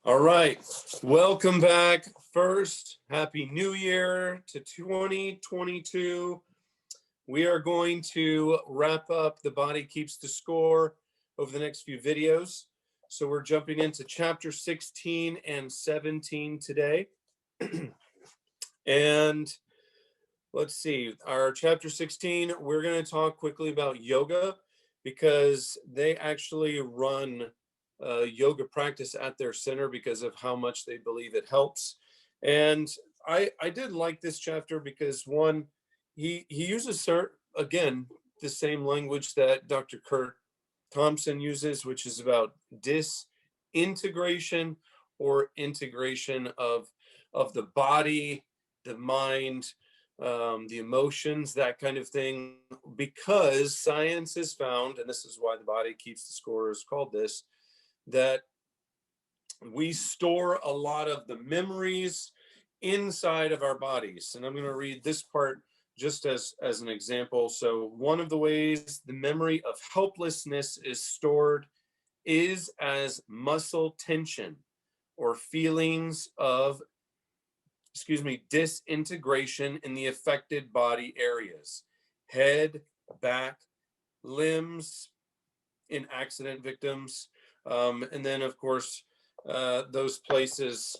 All right, welcome back. First, Happy New Year to 2022. We are going to wrap up The Body Keeps the Score over the next few videos. So we're jumping into chapter 16 and 17 today. And let's see, our chapter 16, we're going to talk quickly about yoga because they actually run yoga practice at their center because of how much they believe it helps. And I did like this chapter because one, he uses again the same language that Dr. Kurt Thompson uses, which is about disintegration or integration of the body, the mind, the emotions, that kind of thing, because science has found, and this is why The Body Keeps the Score is called this, that we store a lot of the memories inside of our bodies. And I'm going to read this part just as an example. So one of the ways the memory of helplessness is stored is as muscle tension or feelings of, disintegration in the affected body areas, head, back, limbs in accident victims, and then, of course, those places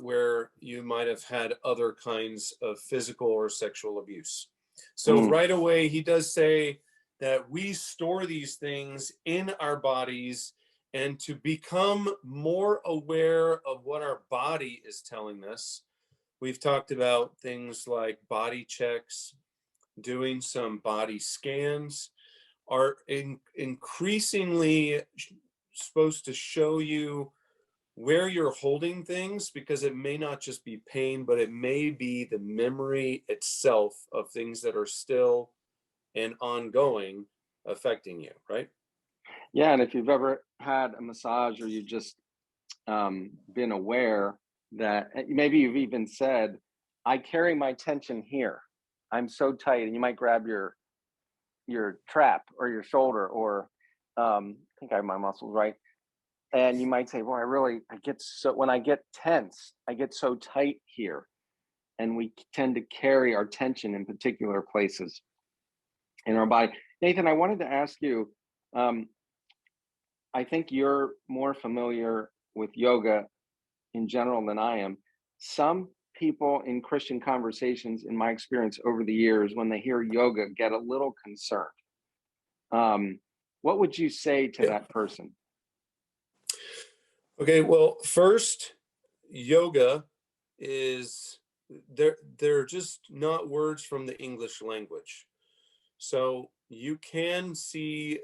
where you might have had other kinds of physical or sexual abuse. So right away, he does say that we store these things in our bodies, and to become more aware of what our body is telling us, we've talked about things like body checks, doing some body scans, are increasingly supposed to show you where you're holding things, because it may not just be pain, but it may be the memory itself of things that are still and ongoing affecting you, right? Yeah, and if you've ever had a massage or you've just been aware that maybe you've even said, I carry my tension here. I'm so tight, and you might grab your trap or your shoulder, or I think I have my muscles right. And you might say, well, I get so, when I get tense, I get so tight here. And we tend to carry our tension in particular places in our body. Nathan, I wanted to ask you, I think you're more familiar with yoga in general than I am. Some people in Christian conversations, in my experience over the years, when they hear yoga, get a little concerned. What would you say to that person? Okay, well, first, yoga is, they're just not words from the English language. So you can see,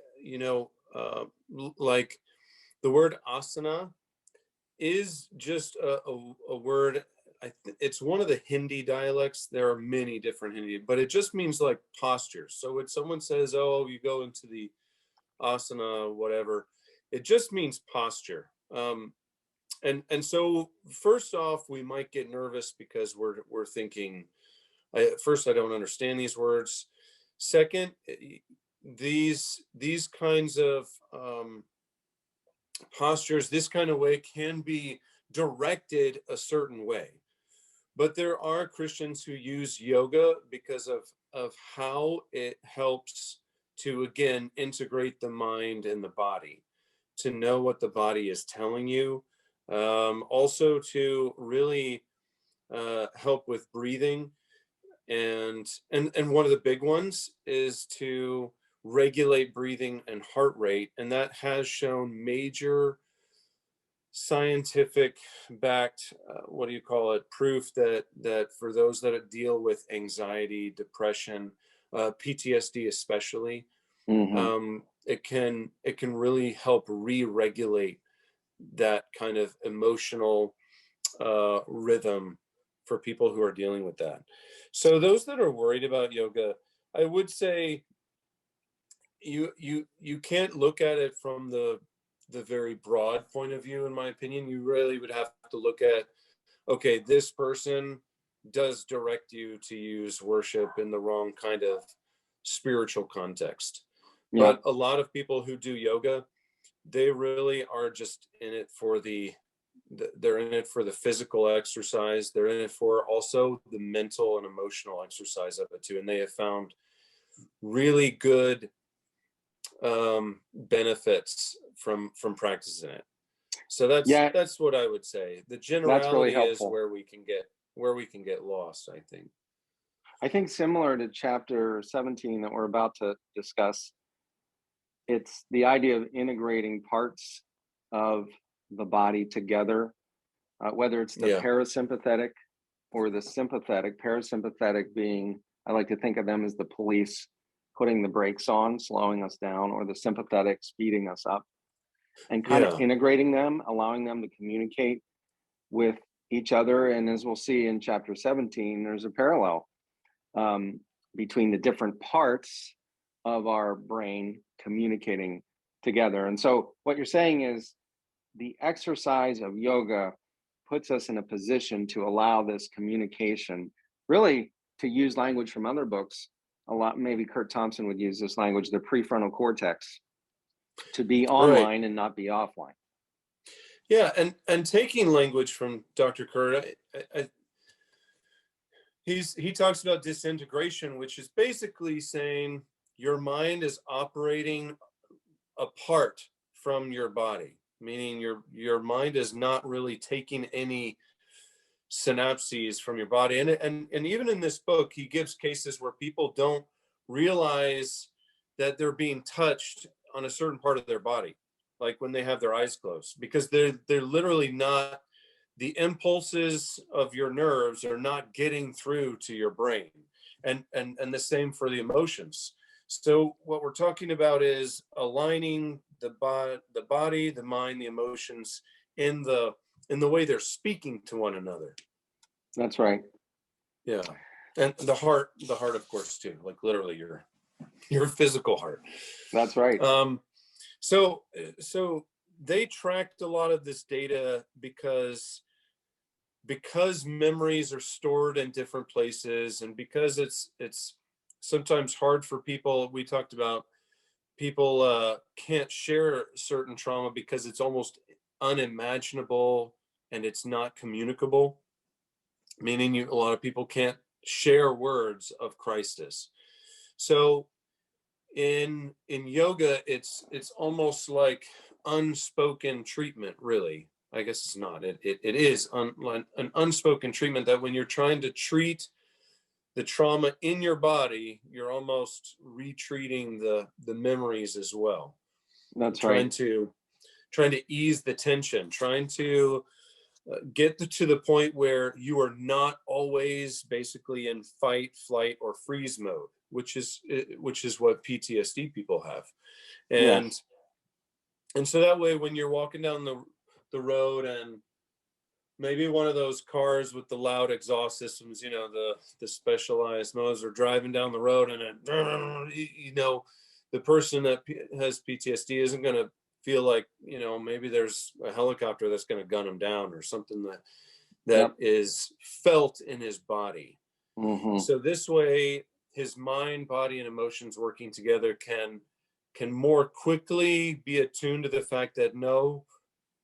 like the word asana is just a word. It's one of the Hindi dialects. There are many different Hindi, but it just means like posture. So when someone says, oh, you go into the asana, whatever, it just means posture. And so first off, we might get nervous because we're thinking, first, I don't understand these words. Second, these kinds of postures, this kind of way, can be directed a certain way. But there are Christians who use yoga because of how it helps to, again, integrate the mind and the body, to know what the body is telling you, also to really help with breathing. And one of the big ones is to regulate breathing and heart rate, and that has shown major scientific backed proof that for those that deal with anxiety, depression, PTSD especially, it can really help re-regulate that kind of emotional rhythm for people who are dealing with that. So those that are worried about yoga, I would say you can't look at it from the very broad point of view. In my opinion, you really would have to look at, okay, this person does direct you to use worship in the wrong kind of spiritual context. Yeah. But a lot of people who do yoga, they really are just in it for they're in it for the physical exercise. They're in it for also the mental and emotional exercise of it too. And they have found really good benefits from practicing it. So Yeah, that's what I would say. The that's really generality is helpful. where we can get lost, I think. I think similar to chapter 17 that we're about to discuss, it's the idea of integrating parts of the body together, whether it's the Yeah. parasympathetic or the sympathetic. Parasympathetic being, I like to think of them as the police putting the brakes on, slowing us down, or the sympathetic speeding us up, and kind of Yeah. integrating them, allowing them to communicate with each other. And as we'll see in chapter 17, there's a parallel um, between the different parts of our brain communicating together. And so, what you're saying is the exercise of yoga puts us in a position to allow this communication, really, to use language from other books. A lot, maybe Kurt Thompson would use this language, the prefrontal cortex, to be Right. online and not be offline. Yeah, and taking language from Dr. Kurt, he talks about disintegration, which is basically saying your mind is operating apart from your body, meaning your mind is not really taking any synapses from your body. And even in this book, he gives cases where people don't realize that they're being touched on a certain part of their body, like when they have their eyes closed, because they're literally not, the impulses of your nerves are not getting through to your brain. And the same for the emotions. So what we're talking about is aligning the body, the mind, the emotions in the way they're speaking to one another. That's right. Yeah. And the heart, of course, too, like literally your physical heart. That's right. So they tracked a lot of this data because memories are stored in different places, and because it's sometimes hard for people. We talked about people can't share certain trauma because it's almost unimaginable and it's not communicable, meaning a lot of people can't share words of Christus. So in yoga, it's almost like unspoken treatment, really. I guess it's not. It is an unspoken treatment, that when you're trying to treat the trauma in your body, you're almost retreating the memories as well. That's right. Trying to ease the tension, trying to get to the point where you are not always basically in fight, flight, or freeze mode, which is what PTSD people have. and Yes. and so that way, when you're walking down the road, and maybe one of those cars with the loud exhaust systems, the specialized modes, are driving down the road, and the person that has PTSD isn't going to feel like, maybe there's a helicopter that's going to gun him down, or something that Yep. is felt in his body. Mm-hmm. So this way, his mind, body, and emotions working together can more quickly be attuned to the fact that, no,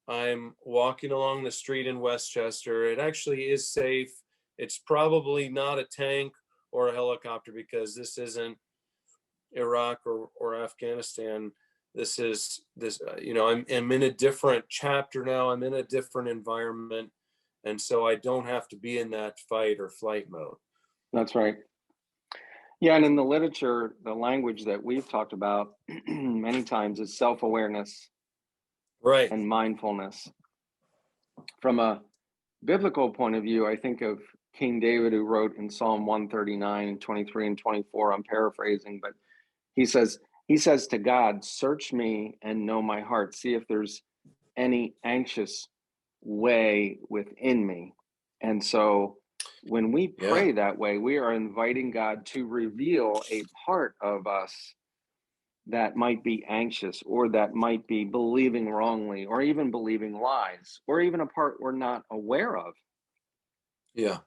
I'm walking along the street in Westchester. It actually is safe. It's probably not a tank or a helicopter, because this isn't Iraq or Afghanistan. This is I'm in a different chapter now. I'm in a different environment. And so I don't have to be in that fight or flight mode. That's right. Yeah, and in the literature, the language that we've talked about many times is self-awareness Right. and mindfulness. From a biblical point of view, I think of King David, who wrote in Psalm 139, 23 and 24. I'm paraphrasing, but he says to God, "Search me and know my heart. See if there's any anxious way within me." And so when we Yeah. pray that way, we are inviting God to reveal a part of us that might be anxious, or that might be believing wrongly, or even believing lies, or even a part we're not aware of. Yeah.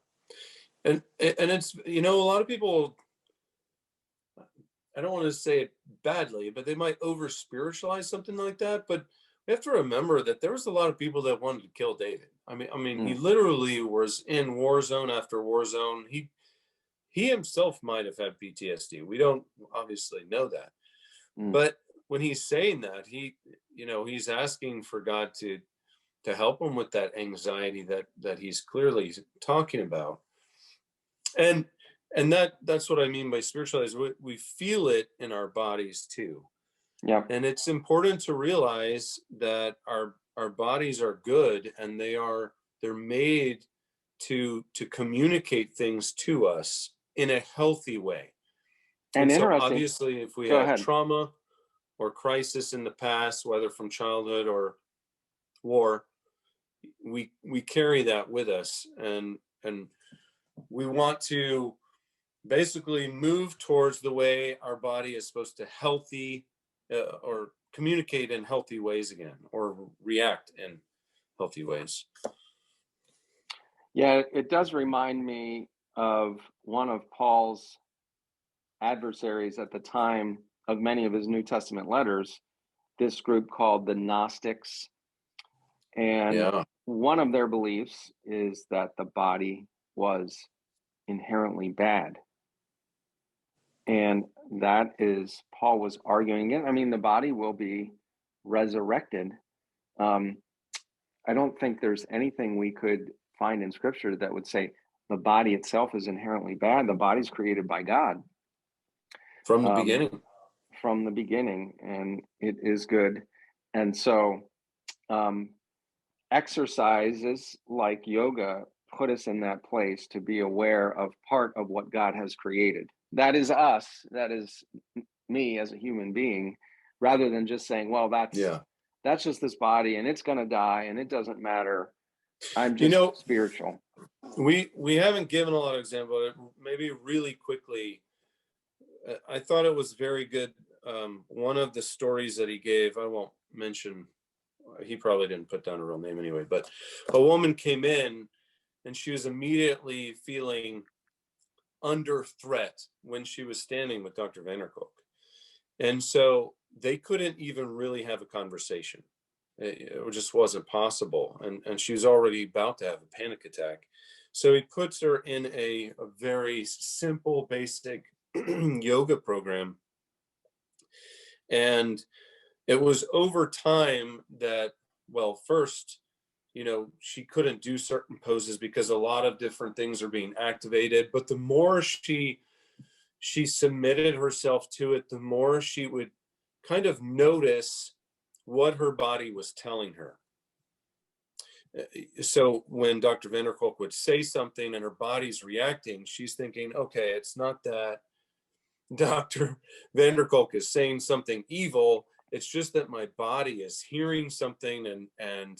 And it's, a lot of people, I don't want to say it badly, but they might over spiritualize something like that. But you have to remember that there was a lot of people that wanted to kill David. I mean, he Mm, literally was in war zone after war zone. He himself might have had PTSD. We don't obviously know that, mm. but when he's saying that, he's asking for God to help him with that anxiety that he's clearly talking about. And that's what I mean by spiritualized. We feel it in our bodies too. Yeah. And it's important to realize that our bodies are good, and they're made to communicate things to us in a healthy way. And And so interesting. obviously, if we Go have ahead. trauma or crisis in the past, whether from childhood or war, we carry that with us, and we want to basically move towards the way our body is supposed to healthy, or communicate in healthy ways again, or react in healthy ways. Yeah, it does remind me of one of Paul's adversaries at the time of many of his New Testament letters, this group called the Gnostics. And Yeah. one of their beliefs is that the body was inherently bad. And that is, Paul was arguing it. I mean, the body will be resurrected. Um, I don't think there's anything we could find in scripture that would say the body itself is inherently bad. The body's created by God From the um, beginning. from the beginning, and it is good. And so um, exercises like yoga put us in that place to be aware of part of what God has created. That is us. That is me as a human being, rather than just saying, well, Yeah. that's just this body and it's going to die and it doesn't matter. I'm You just know, spiritual. we haven't given a lot of examples. Maybe really quickly, I thought it was very good. One of the stories that he gave, I won't mention, he probably didn't put down a real name anyway, but a woman came in and she was immediately feeling under threat when she was standing with Dr. Vanderkolk. And so they couldn't even really have a conversation. It just wasn't possible. And she was already about to have a panic attack. So he puts her in a very simple, basic yoga program. And it was over time that, well, first, she couldn't do certain poses because a lot of different things are being activated. But the more she submitted herself to it, the more she would kind of notice what her body was telling her. So when Dr. Vanderkolk would say something and her body's reacting, she's thinking, okay, it's not that Dr. Vanderkolk is saying something evil. It's just that my body is hearing something, and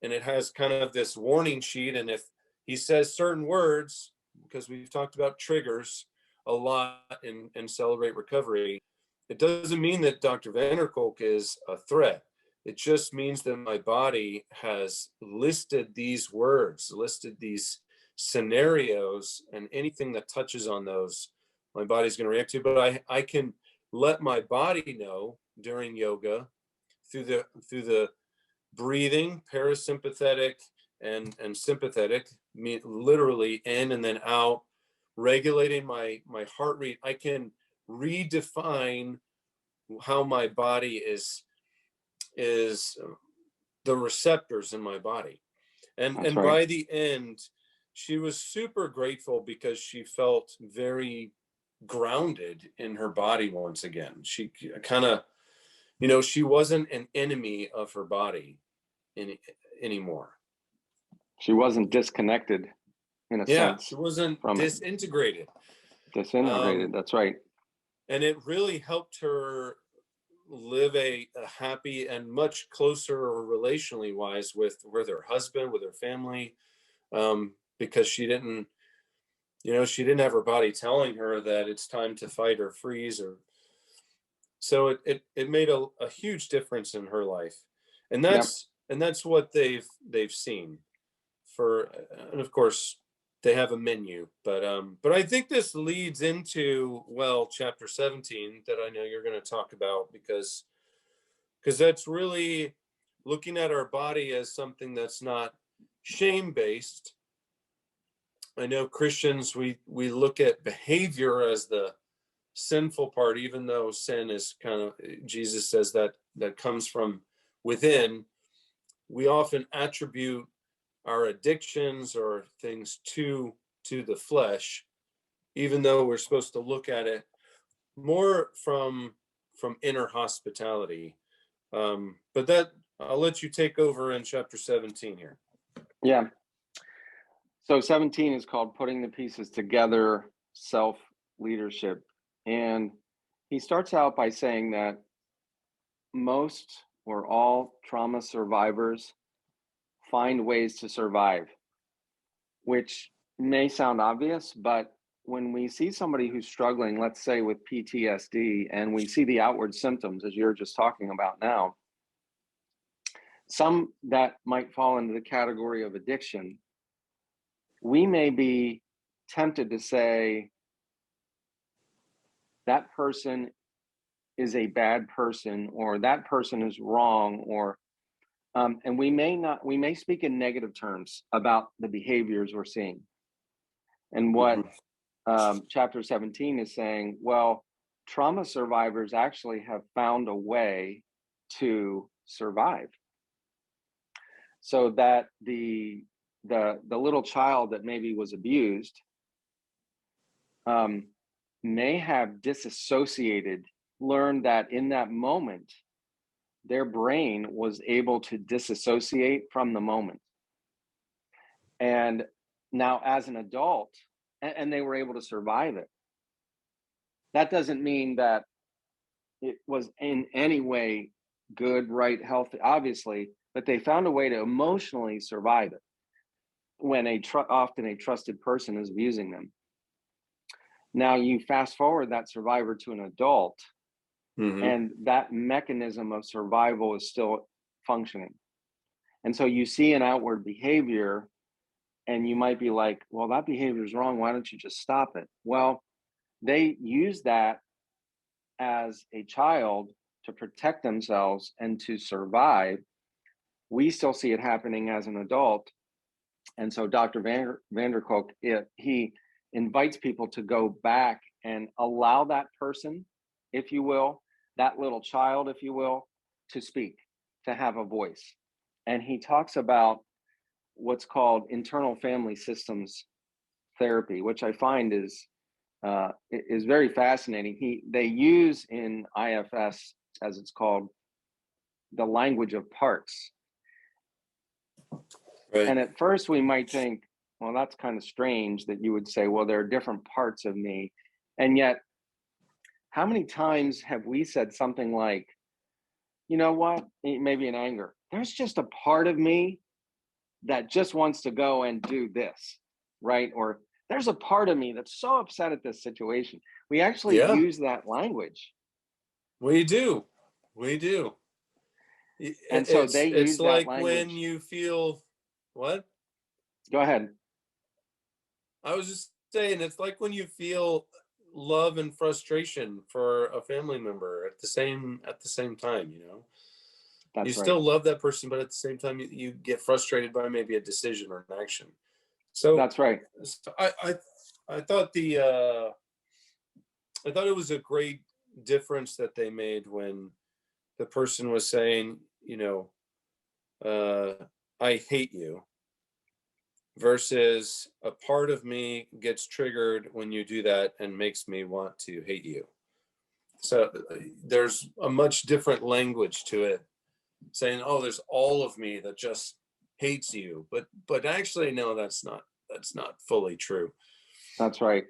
it has kind of this warning sheet. And if he says certain words, because we've talked about triggers a lot in Celebrate Recovery, it doesn't mean that Dr. Vanderkolk is a threat. It just means that my body has listed these words, listed these scenarios, and anything that touches on those, my body's going to react to. But I can let my body know during yoga through the breathing, parasympathetic and sympathetic, literally in and then out, regulating my heart rate. I can redefine how my body is the receptors in my body. That's And right. by the end, she was super grateful because she felt very grounded in her body once again. She kind of, she wasn't an enemy of her body anymore. She wasn't disconnected in a Yeah, she sense wasn't from it, disintegrated. disintegrated. That's right. And it really helped her live a happy and much closer relationally wise with her husband, with her family, because she didn't have her body telling her that it's time to fight or freeze. Or so it made a huge difference in her life. And Yep. that's what they've seen. And of course they have a menu, but I think this leads into, well, chapter 17 that I know you're going to talk about, because that's really looking at our body as something that's not shame-based. I know Christians, we look at behavior as the sinful part, even though sin is kind of, Jesus says that comes from within. We often attribute our addictions or things to the flesh, even though we're supposed to look at it more from inner hospitality. But that, I'll let you take over in chapter 17 here. Yeah. So 17 is called Putting the Pieces Together, Self-Leadership. And he starts out by saying that most or all trauma survivors find ways to survive, which may sound obvious, but when we see somebody who's struggling, let's say with PTSD, and we see the outward symptoms, as you're just talking about now, some that might fall into the category of addiction, we may be tempted to say that person is a bad person, or that person is wrong, or and we may speak in negative terms about the behaviors we're seeing. And what chapter 17 is saying, well, trauma survivors actually have found a way to survive, so that the little child that maybe was abused may have disassociated, learned that in that moment their brain was able to disassociate from the moment, and now as an adult, and they were able to survive it. That doesn't mean that it was in any way good, right, healthy, obviously, but they found a way to emotionally survive it when often a trusted person is abusing them. Now you fast forward that survivor to an adult, and that mechanism of survival is still functioning. And so you see an outward behavior, and you might be like, well, that behavior is wrong. Why don't you just stop it? Well, they use that as a child to protect themselves and to survive. We still see it happening as an adult. And so Dr. Vanderkolk, he invites people to go back and allow that person, if you will, that little child, if you will, to speak, to have a voice. And he talks about what's called internal family systems therapy, which I find is very fascinating. They use in IFS, as it's called, the language of parts. Right. And at first we might think, well, that's kind of strange that you would say, well, there are different parts of me. And yet, how many times have we said something like, you know what, maybe in anger, there's just a part of me that just wants to go and do this, right? Or there's a part of me that's so upset at this situation. We actually use that language. We do. And so they use that like language. When you feel what? Go ahead. I was just saying, it's like when you feel love and frustration for a family member at the same time, you know. That's you still love that person, but at the same time you get frustrated by maybe a decision or an action. So that's right. So I thought I thought it was a great difference that they made when the person was saying, you know, I hate you, versus a part of me gets triggered when you do that and makes me want to hate you. So there's a much different language to it, saying, oh, there's all of me that just hates you, but actually no, that's not fully true. That's right.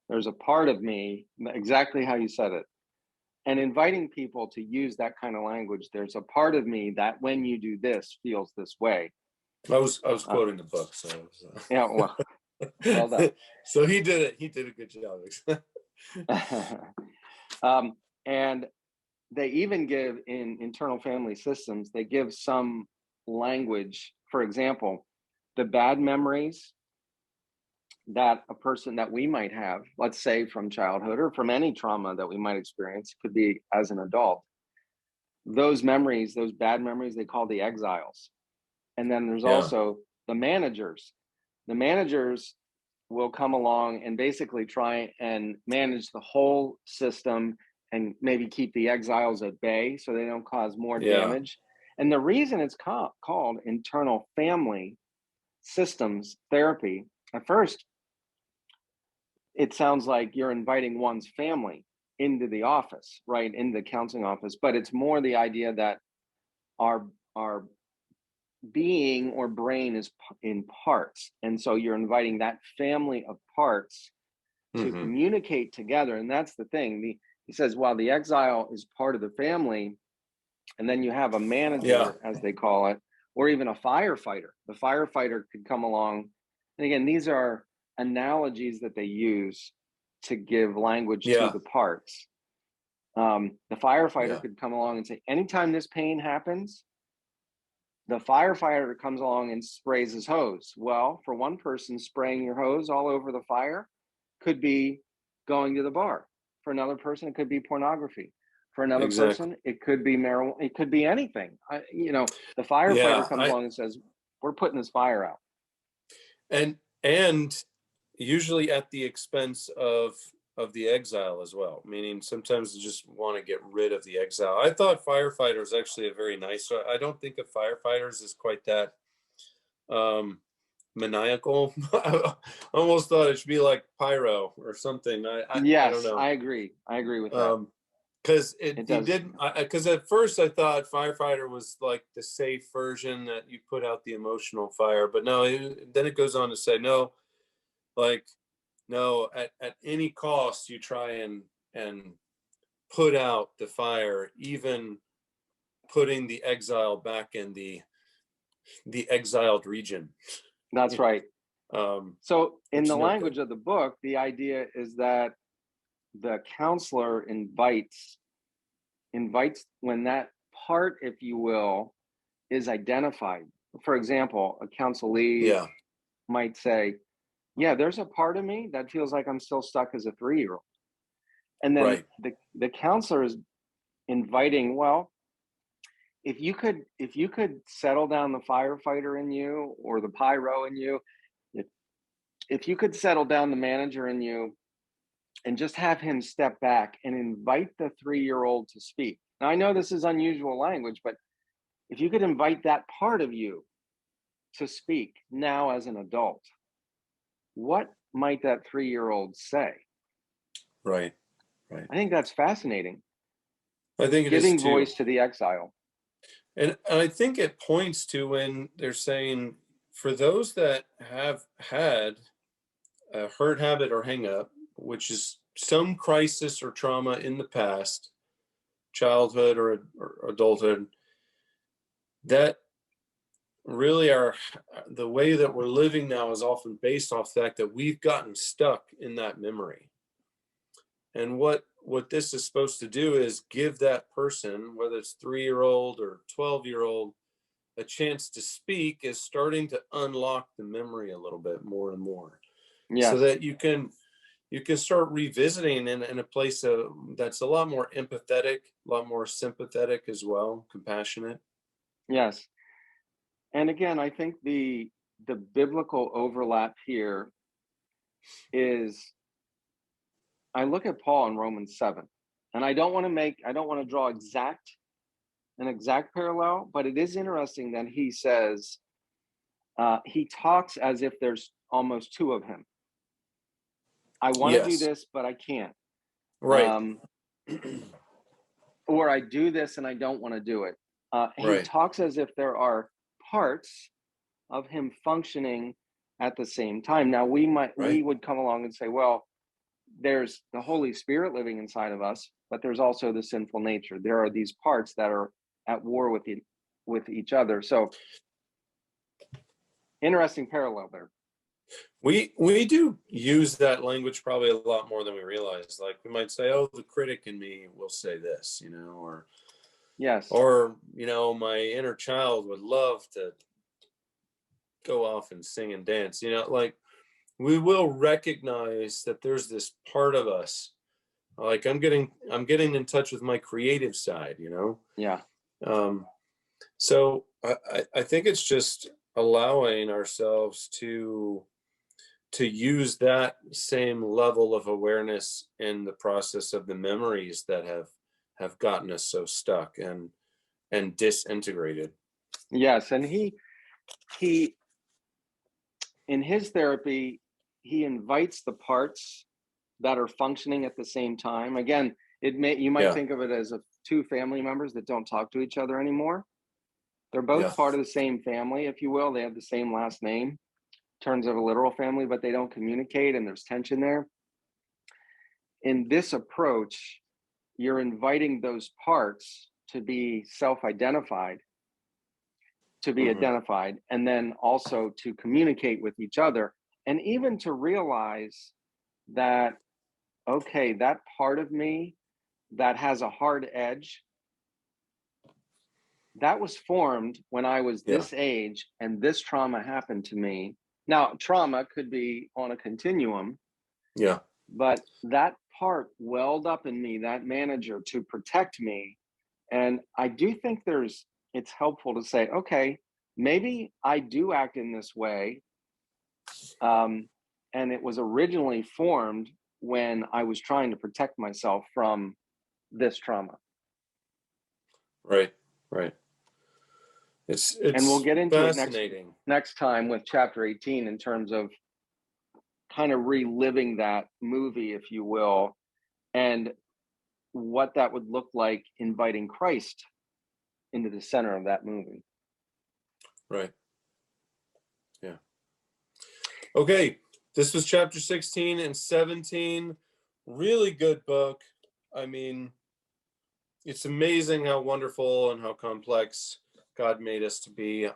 There's a part of me, exactly how you said it, and inviting people to use that kind of language. There's a part of me that when you do this feels this way. I was quoting the book, so yeah, well done. So he did a good job. And they even give in internal family systems, they give some language. For example, the bad memories that a person that we might have, let's say from childhood or from any trauma that we might experience, could be as an adult, those memories, those bad memories, they call the exiles. And then there's Yeah. also the managers. The managers will come along and basically try and manage the whole system and maybe keep the exiles at bay so they don't cause more Yeah. damage. And the reason it's called internal family systems therapy, at first, it sounds like you're inviting one's family into the office, right? In the counseling office, but it's more the idea that our being or brain is in parts. And so you're inviting that family of parts to Mm-hmm. communicate together. And that's the thing. He says, while the exile is part of the family, and then you have a Yeah. manager, as they call it, or even a firefighter. The firefighter could come along. And again, these are analogies that they use to give language to Yeah. the parts. The firefighter Yeah. could come along and say, anytime this pain happens, the firefighter comes along and sprays his hose. Well, for one person, spraying your hose all over the fire could be going to the bar. For another person, it could be pornography. For another Exactly. person, it could be marijuana. It could be anything. The firefighter Yeah. comes along and says, "We're putting this fire out." And usually at the expense of the exile as well, meaning sometimes you just want to get rid of the exile. I thought firefighter was actually a very nice, I don't think of firefighters as quite that um maniacal. I almost thought it should be like pyro or something. I don't Yes, know. I agree. I agree with that. Because It you does. didn't, because at first I thought firefighter was like the safe version that you put out the emotional fire, but no, then it goes on to say no, like no, at any cost you try and put out the fire, even putting the exile back in the exiled region. That's right. So, in Which the is no good. language of the book, the idea is that the counselor invites when that part, if you will, is identified. For example, a counselee Yeah. might say, yeah, there's a part of me that feels like I'm still stuck as a 3-year-old. And then Right. the counselor is inviting, well, if you could settle down the firefighter in you or the pyro in you, if, if you could settle down the manager in you and just have him step back and invite the 3-year-old to speak. Now, I know this is unusual language, but if you could invite that part of you to speak now as an adult, what might that 3-year-old say? Right. Right. I think that's fascinating. I think it is Giving too. voice to the exile. And I think it points to when they're saying for those that have had a hurt, habit, or hang up, which is some crisis or trauma in the past, childhood or adulthood, that really are the way that we're living now is often based off the fact that we've gotten stuck in that memory. And what this is supposed to do is give that person, whether it's 3-year-old or 12-year-old, a chance to speak, is starting to unlock the memory a little bit more and more, so Yes. that you can start revisiting in a place that's a lot more empathetic, a lot more sympathetic as well, compassionate. Yes. And again, I think the biblical overlap here is, I look at Paul in Romans 7, and I don't want to draw an exact parallel, but it is interesting that he says, he talks as if there's almost two of him. I want to do Yes. this, but I can't. Right. Um, or I do this and I don't want to do it. He Right. talks as if there are parts of him functioning at the same time. Now we Right. would come along and say, well, there's the Holy Spirit living inside of us, but there's also the sinful nature. There are these parts that are at war with each other. So interesting parallel there. We do use that language probably a lot more than we realize. Like we might say, "Oh, the critic in me will say this," Yes. or my inner child would love to go off and sing and dance. Like we will recognize that there's this part of us. Like I'm getting in touch with my creative side. Yeah. So I think it's just allowing ourselves to use that same level of awareness in the process of the memories that have gotten us so stuck and disintegrated. Yes, and he in his therapy, he invites the parts that are functioning at the same time. Again, you might Yeah, think of it as two family members that don't talk to each other anymore. They're both yeah, part of the same family, if you will. They have the same last name in terms of a literal family, but they don't communicate and there's tension there. In this approach, you're inviting those parts to be self-identified, to be hmm, identified, and then also to communicate with each other, and even to realize that, okay, that part of me that has a hard edge, that was formed when I was yeah, this age and this trauma happened to me. Now, trauma could be on a continuum, yeah, but that part welled up in me, that manager, to protect me. And I do think it's helpful to say, okay, maybe I do act in this way. Um, and it was originally formed when I was trying to protect myself from this trauma. right, right. And we'll It's get into it fascinating. next time with chapter 18 in terms of kind of reliving that movie, if you will, and what that would look like inviting Christ into the center of that movie. Right. Yeah. Okay. This was chapter 16 and 17. Really good book. I mean, it's amazing how wonderful and how complex God made us to be.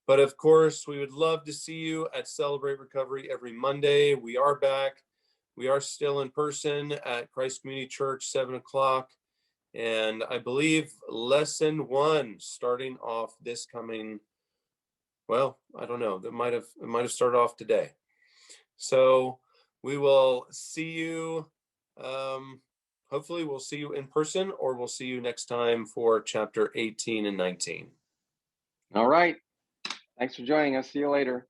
But of course, we would love to see you at Celebrate Recovery every Monday. We are back. We are still in person at Christ Community Church, 7 o'clock. And I believe lesson 1 starting off this coming, well, I don't know. It might have started off today. So we will see you. Hopefully, we'll see you in person, or we'll see you next time for chapter 18 and 19. All right. Thanks for joining us. See you later.